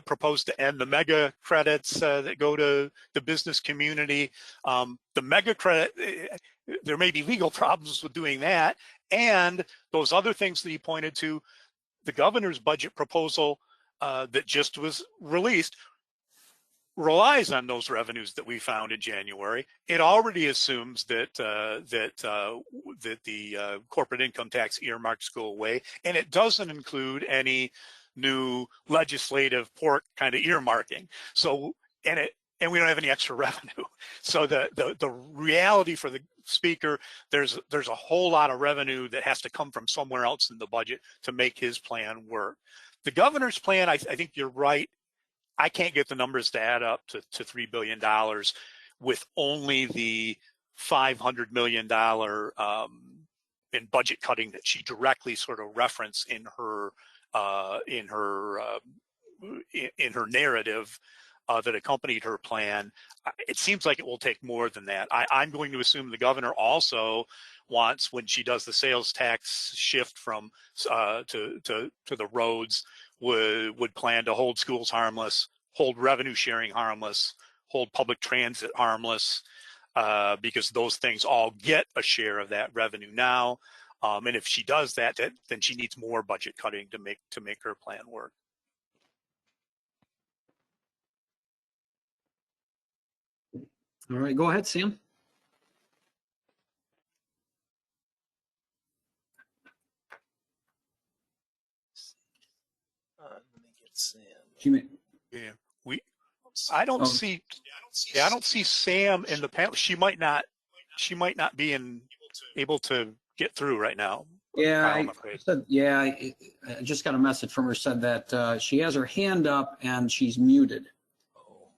propose to end the mega credits that go to the business community. The mega credit, there may be legal problems with doing that. And those other things that he pointed to, the governor's budget proposal that just was released relies on those revenues that we found in January. It already assumes that the corporate income tax earmarks go away, and it doesn't include any new legislative pork kind of earmarking. So, and we don't have any extra revenue. So the reality for the speaker, there's a whole lot of revenue that has to come from somewhere else in the budget to make his plan work. The governor's plan, I think you're right. I can't get the numbers to add up to $3 billion with only the $500 million in budget cutting that she directly sort of referenced in her narrative that accompanied her plan. It seems like it will take more than that. I'm going to assume the governor also wants, when she does the sales tax shift from to the roads, would plan to hold schools harmless, hold revenue sharing harmless, hold public transit harmless, because those things all get a share of that revenue now. And if she does that, then she needs more budget cutting to make her plan work. All right, go ahead, Sam. Let me get Sam. Yeah, I don't see Sam in the panel. She might not be able to get through right now. Yeah, I'm afraid. I just got a message from her, said that she has her hand up and she's muted. Oh,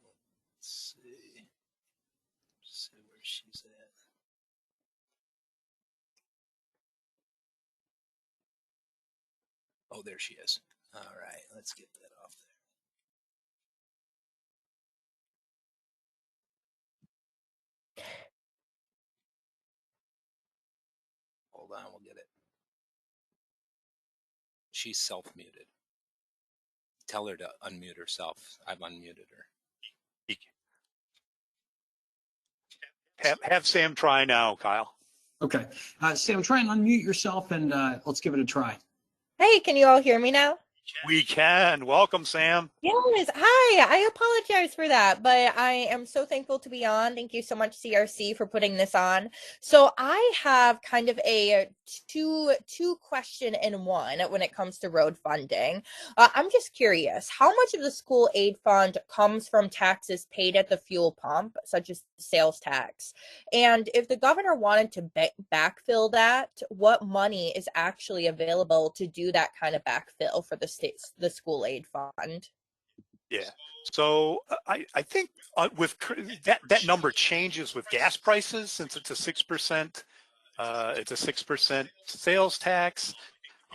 let's see where she's at. Oh, there she is. All right, let's get that off there. Hold on, we'll get it. She's self-muted. Tell her to unmute herself. I've unmuted her. Have Sam try now, Kyle. Okay. Sam, try and unmute yourself and let's give it a try. Hey, can you all hear me now? We can. Welcome, Sam. Yes. Hi. I apologize for that, but I am so thankful to be on. Thank you so much, CRC, for putting this on. So I have kind of a two question in one when it comes to road funding. I'm just curious, how much of the school aid fund comes from taxes paid at the fuel pump, such as sales tax? And if the governor wanted to backfill that, what money is actually available to do that kind of backfill for the school aid fund? Yeah. So I think with that number changes with gas prices, since it's a 6%. It's a 6% sales tax.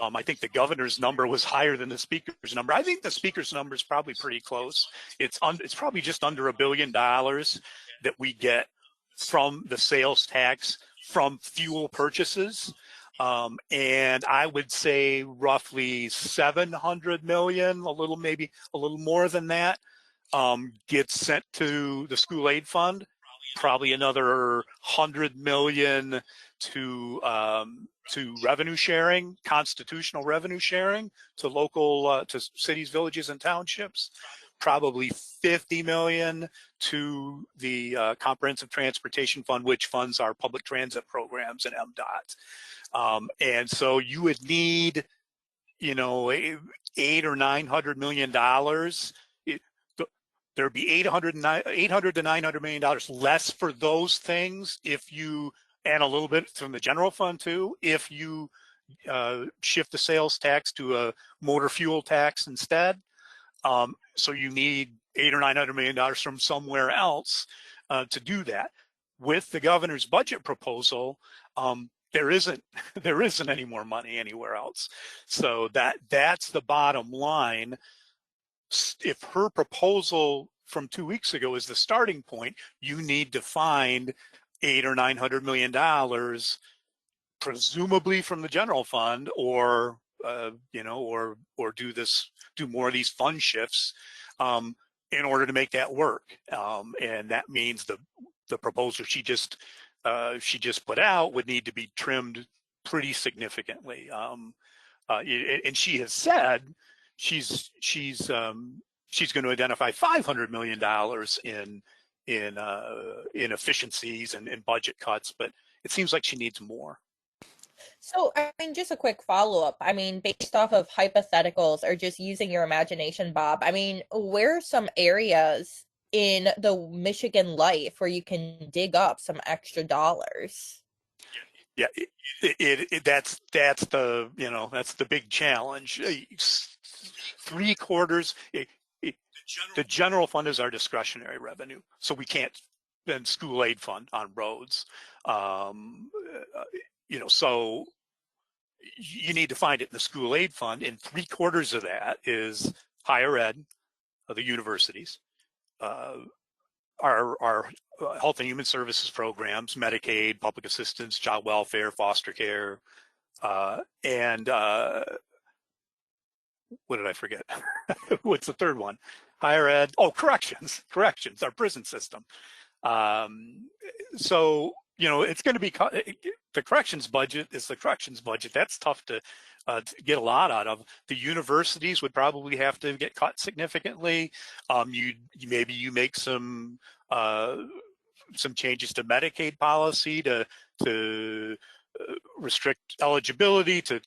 I think the governor's number was higher than the speaker's number. I think the speaker's number is probably pretty close. It's probably just under $1 billion that we get from the sales tax from fuel purchases. And I would say roughly 700 million, maybe a little more than that, gets sent to the school aid fund. Probably another 100 million to revenue sharing, constitutional revenue sharing to local, to cities, villages, and townships. Probably 50 million to the Comprehensive Transportation Fund, which funds our public transit programs and MDOT. And so you would need, $800 or $900 million. There'd be $800 to $900 million less for those things and a little bit from the general fund too, if you shift the sales tax to a motor fuel tax instead. So you need $800 or $900 million from somewhere else to do that. With the governor's budget proposal, there isn't any more money anywhere else. So that's the bottom line. If her proposal from 2 weeks ago is the starting point, you need to find $800 or $900 million, presumably from the general fund, or do more of these fund shifts in order to make that work. And that means the proposal she just put out would need to be trimmed pretty significantly. And she has said she's she's going to identify $500 million in efficiencies and budget cuts, but it seems like she needs more. So, I mean, just a quick follow-up. I mean, based off of hypotheticals or just using your imagination, Bob, I mean, where are some areas in the Michigan life where you can dig up some extra dollars? Yeah, that's the, you know, that's the big challenge. 3/4, the general fund is our discretionary revenue, so we can't spend school aid fund on roads. You know, so you need to find it in the school aid fund, and 3/4 of that is higher ed of the universities, our health and human services programs, Medicaid, public assistance, child welfare, foster care, and what did I forget? What's the third one? Higher ed. Oh, corrections, our prison system. So, you know, it's going to be, the corrections budget is the corrections budget. That's tough to get a lot out of. The universities would probably have to get cut significantly. Maybe you make some changes to Medicaid policy to restrict eligibility, to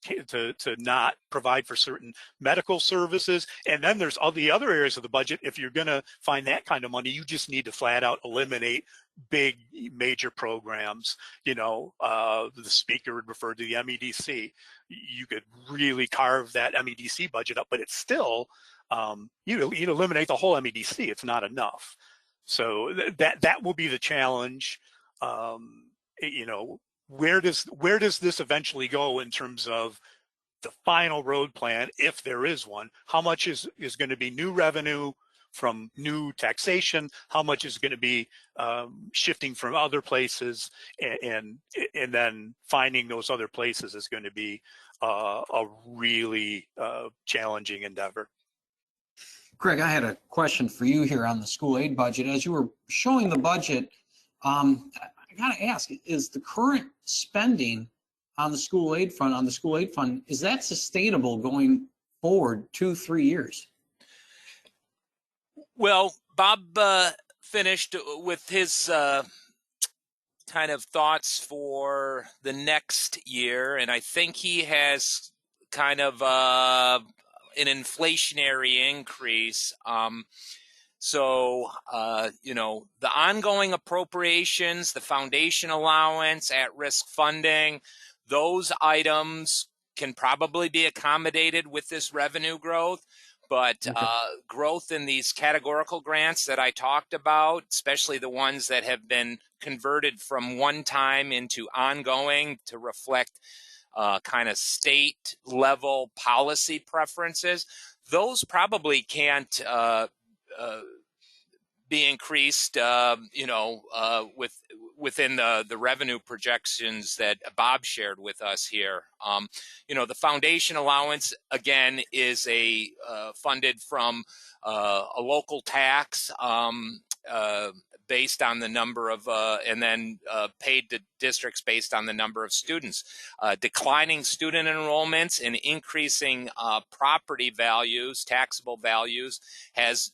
not provide for certain medical services. And then there's all the other areas of the budget. If you're going to find that kind of money, you just need to flat out eliminate big major programs. You know, the speaker would refer to the MEDC. You could really carve that MEDC budget up, but it's still, you eliminate the whole MEDC. It's not enough. So that will be the challenge. You know, where does this eventually go in terms of the final road plan, if there is one? How much is going to be new revenue from new taxation? How much is going to be shifting from other places? And then finding those other places is going to be a really challenging endeavor. Craig, I had a question for you here on the school aid budget. As you were showing the budget, I got to ask, is the current spending on the school aid fund, is that sustainable going forward 2-3 years? Well, Bob finished with his kind of thoughts for the next year, and I think he has kind of an inflationary increase. So, you know, the ongoing appropriations, the foundation allowance, at-risk funding, those items can probably be accommodated with this revenue growth. But growth in these categorical grants that I talked about, especially the ones that have been converted from one time into ongoing to reflect kind of state level policy preferences, those probably can't be increased, you know, within the revenue projections that Bob shared with us here. You know, the foundation allowance, again, is funded from a local tax based on the number of, and then paid to districts based on the number of students. Declining student enrollments and increasing property values, taxable values, has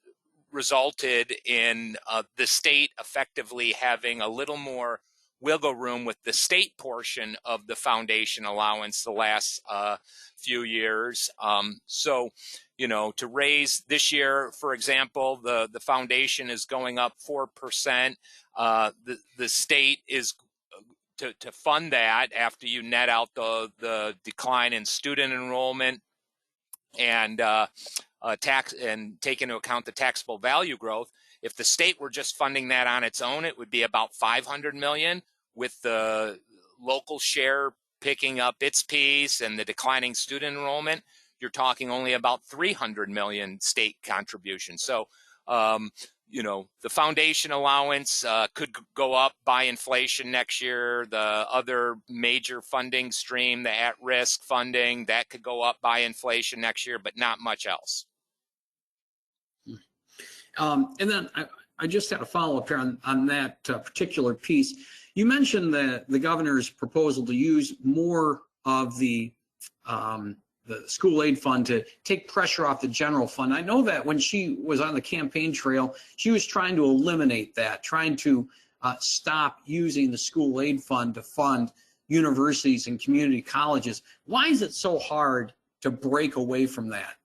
resulted in the state effectively having a little more wiggle room with the state portion of the foundation allowance the last few years. So, you know, to raise this year, for example, the foundation is going up 4%. The state is to fund that after you net out the decline in student enrollment and tax and take into account the taxable value growth. If the state were just funding that on its own, it would be about $500 million, with the local share picking up its piece and the declining student enrollment. You're talking only about $300 million state contribution. So, you know, the foundation allowance could go up by inflation next year. The other major funding stream, the at-risk funding, that could go up by inflation next year, but not much else. And then I just had a follow-up here on that particular piece. You mentioned the governor's proposal to use more of the the school aid fund to take pressure off the general fund. I know that when she was on the campaign trail, she was trying to eliminate that, trying to stop using the school aid fund to fund universities and community colleges. Why is it so hard to break away from that?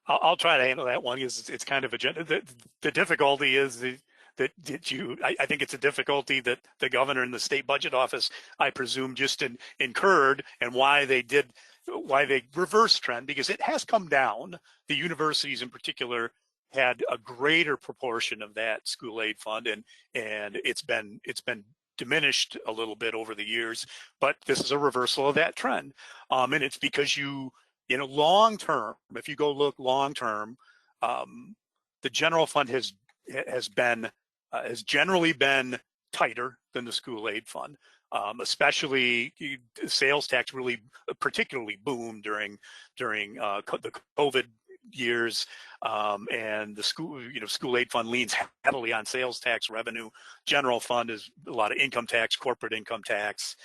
I'll try to handle that one because it's kind of the difficulty is that I think it's a difficulty that the governor and the state budget office, I presume, just incurred, and why they reversed trend, because it has come down. The universities in particular had a greater proportion of that school aid fund, and it's been diminished a little bit over the years, but this is a reversal of that trend. And it's because long term, if you go look long term, the general fund has generally been tighter than the school aid fund. Especially sales tax really particularly boomed during the COVID years, and the school aid fund leans heavily on sales tax revenue. General fund is a lot of income tax, corporate income tax.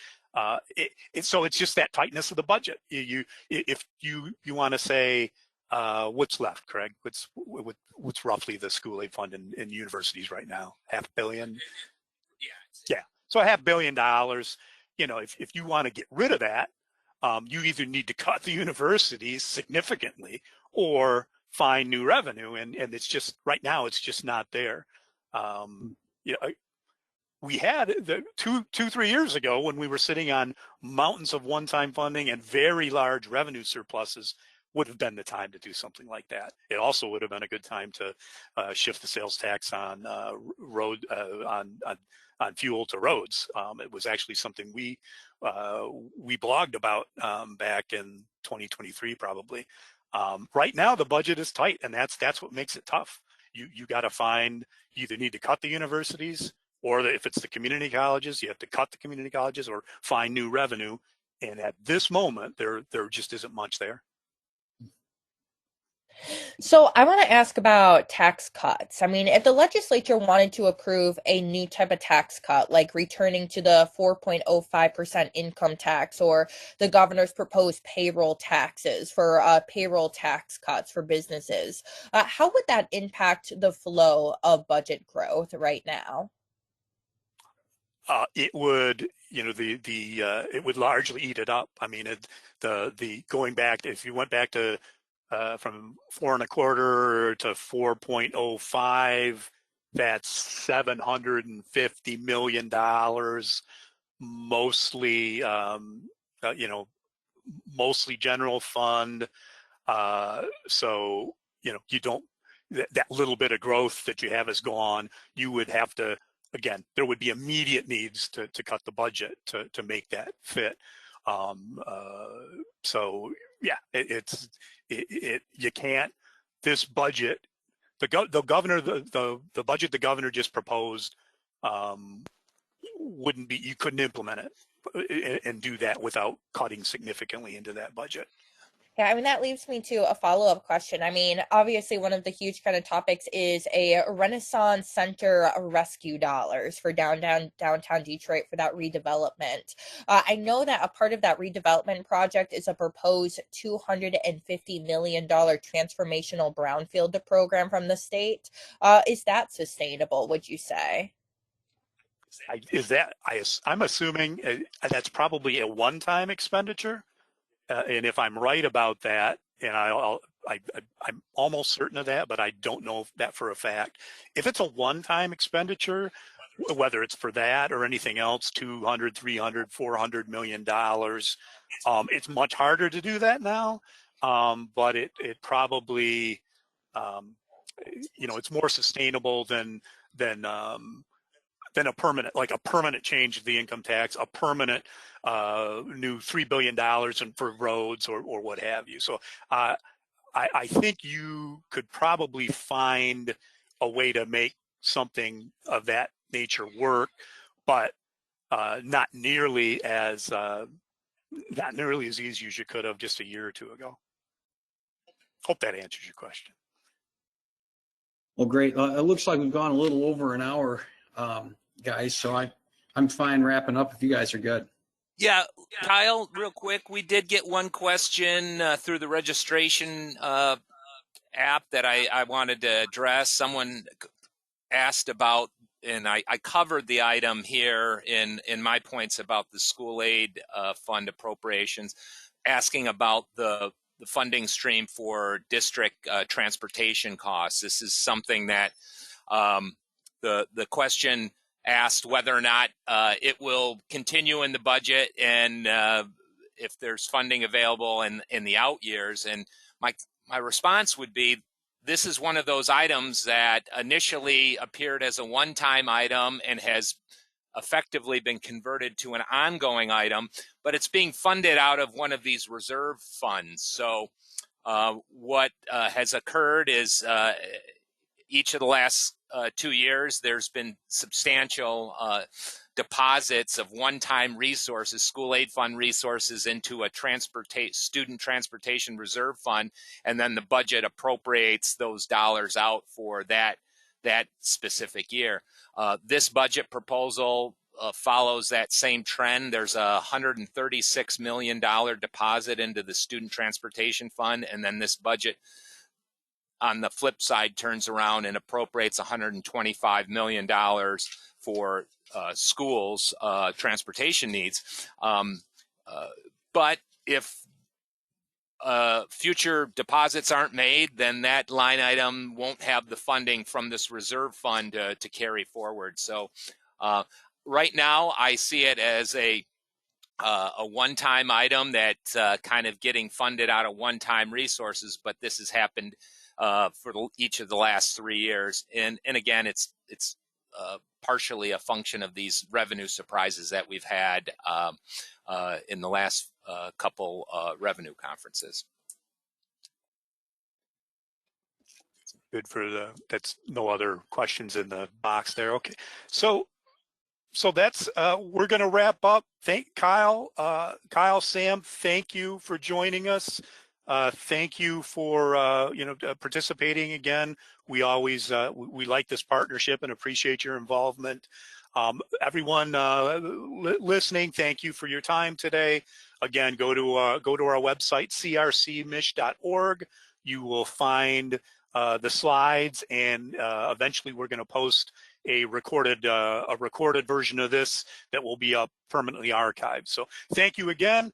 So it's just that tightness of the budget. If you want to say what's left, Craig, what's roughly the school aid fund in universities right now? $500 million. Yeah. So $500 million. If you want to get rid of that, you either need to cut the universities significantly or find new revenue, and it's just right now it's just not there. We had 3 years ago when we were sitting on mountains of one-time funding and very large revenue surpluses, would have been the time to do something like that. It also would have been a good time to shift the sales tax on on fuel to roads. It was actually something we blogged about back in 2023, probably. Right now, the budget is tight, and that's what makes it tough. You got to find, you either need to cut the universities, or if it's the community colleges, you have to cut the community colleges or find new revenue. And at this moment, there just isn't much there. So I want to ask about tax cuts. I mean, if the legislature wanted to approve a new type of tax cut, like returning to the 4.05% income tax, or the governor's proposed payroll taxes for payroll tax cuts for businesses, how would that impact the flow of budget growth right now? It would, it would largely eat it up. I mean, going back, if you went back to from 4.25 to 4.05, that's $750 million, mostly, mostly general fund. So, you don't, that little bit of growth that you have is gone. You would have to, again, there would be immediate needs to cut the budget to make that fit. So yeah, you can't, this budget, the governor, the budget the governor just proposed wouldn't be, you couldn't implement it and do that without cutting significantly into that budget. Yeah, I mean, that leaves me to a follow-up question. I mean, obviously, one of the huge kind of topics is a Renaissance Center rescue dollars for downtown Detroit for that redevelopment. I know that a part of that redevelopment project is a proposed $250 million transformational brownfield program from the state. Is that sustainable, would you say? I'm assuming that's probably a one-time expenditure. And if I'm right about that, and I'm almost certain of that, but I don't know that for a fact. If it's a one-time expenditure, whether it's for that or anything else, $200, $300, $400 million, it's much harder to do that now. But it probably, it's more sustainable than a permanent change of the income tax, a permanent new $3 billion for roads or what have you. So I think you could probably find a way to make something of that nature work, but not nearly as easy as you could have just a year or two ago. Hope that answers your question. Well, great. It looks like we've gone a little over an hour, guys. So I'm fine wrapping up if you guys are good. Yeah, Kyle, real quick, we did get one question through the registration app that I wanted to address. Someone asked about, and I covered the item here in my points about the school aid fund appropriations, asking about the funding stream for district transportation costs. This is something that the question asked whether or not it will continue in the budget, and if there's funding available in the out years. And my response would be, this is one of those items that initially appeared as a one-time item and has effectively been converted to an ongoing item, but it's being funded out of one of these reserve funds. So what has occurred is each of the last 2 years, there's been substantial deposits of one-time resources, school aid fund resources, into a student transportation reserve fund, and then the budget appropriates those dollars out for that specific year. This budget proposal follows that same trend. There's a $136 million deposit into the student transportation fund, and then this budget on the flip side turns around and appropriates $125 million for schools transportation needs. But if future deposits aren't made, then that line item won't have the funding from this reserve fund to carry forward. So right now I see it as a one-time item that kind of getting funded out of one-time resources, but this has happened for each of the last 3 years. And again, it's partially a function of these revenue surprises that we've had in the last couple revenue conferences. Good for that's no other questions in the box there. Okay. So that's, we're going to wrap up. Thank Kyle, Sam, thank you for joining us. Thank you for, participating again. We always, we like this partnership and appreciate your involvement. Everyone listening, thank you for your time today. Again, go to our website, crcmich.org. You will find the slides, and eventually we're going to post a recorded version of this that will be up permanently archived. So thank you again.